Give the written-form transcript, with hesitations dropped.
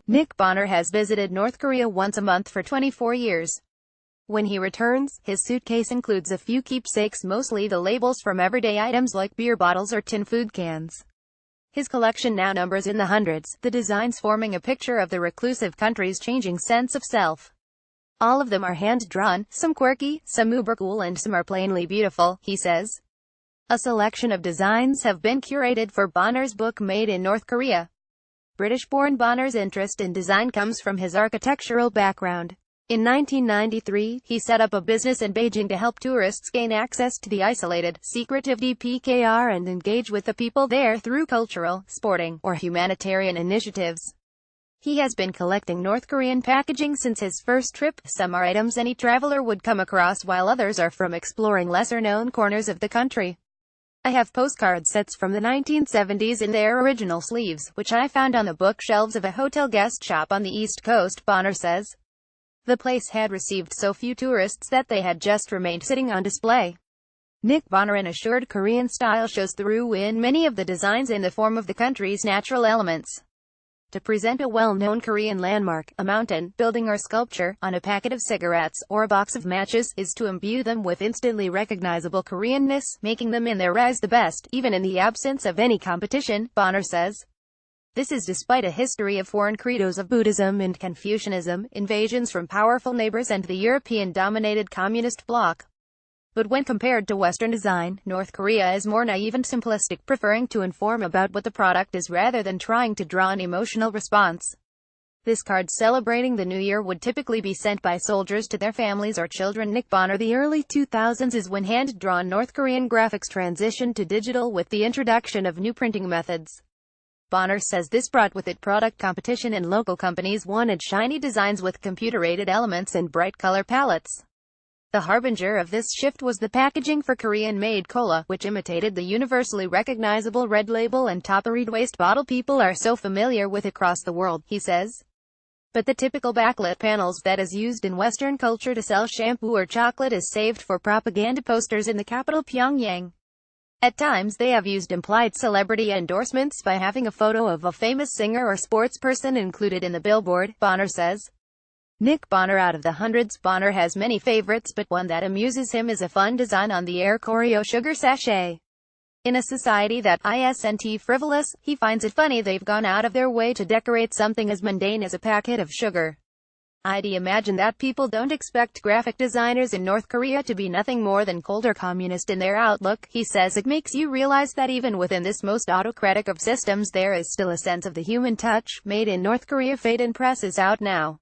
Nick Bonner has visited North Korea once a month for 24 years. When he returns, his suitcase includes a few keepsakes, mostly the labels from everyday items like beer bottles or tin food cans. His collection now numbers in the hundreds, the designs forming a picture of the reclusive country's changing sense of self. All of them are hand-drawn, some quirky, some uber cool, and some are plainly beautiful, he says. A selection of designs have been curated for Bonner's book Made in North Korea. British-born Bonner's interest in design comes from his architectural background. In 1993, he set up a business in Beijing to help tourists gain access to the isolated, secretive DPKR and engage with the people there through cultural, sporting, or humanitarian initiatives. He has been collecting North Korean packaging since his first trip. Some are items any traveler would come across, while others are from exploring lesser-known corners of the country. I have postcard sets from the 1970s in their original sleeves, which I found on the bookshelves of a hotel guest shop on the East Coast, Bonner says. The place had received so few tourists that they had just remained sitting on display. Nick Bonner, in assured Korean style, shows through in many of the designs in the form of the country's natural elements. To present a well-known Korean landmark, a mountain, building or sculpture, on a packet of cigarettes, or a box of matches, is to imbue them with instantly recognizable Koreanness, making them in their eyes the best, even in the absence of any competition, Bonner says. This is despite a history of foreign credos of Buddhism and Confucianism, invasions from powerful neighbors and the European-dominated communist bloc. But when compared to Western design, North Korea is more naive and simplistic, preferring to inform about what the product is rather than trying to draw an emotional response. This card celebrating the new year would typically be sent by soldiers to their families or children. Nick Bonner. The early 2000s is when hand-drawn North Korean graphics transitioned to digital with the introduction of new printing methods. Bonner says this brought with it product competition, and local companies wanted shiny designs with computer-aided elements and bright color palettes. The harbinger of this shift was the packaging for Korean-made cola, which imitated the universally recognizable red label and top-reed waste bottle people are so familiar with across the world, he says. But the typical backlit panels that is used in Western culture to sell shampoo or chocolate is saved for propaganda posters in the capital Pyongyang. At times they have used implied celebrity endorsements by having a photo of a famous singer or sports person included in the billboard, Bonner says. Nick Bonner. Out of the hundreds, Bonner has many favorites, but one that amuses him is a fun design on the Air Koryo sugar sachet. In a society that isn't frivolous, he finds it funny they've gone out of their way to decorate something as mundane as a packet of sugar. I'd imagine that people don't expect graphic designers in North Korea to be nothing more than cold or communist in their outlook, he says. It makes you realize that even within this most autocratic of systems there is still a sense of the human touch. Made in North Korea. Fade and Press is out now.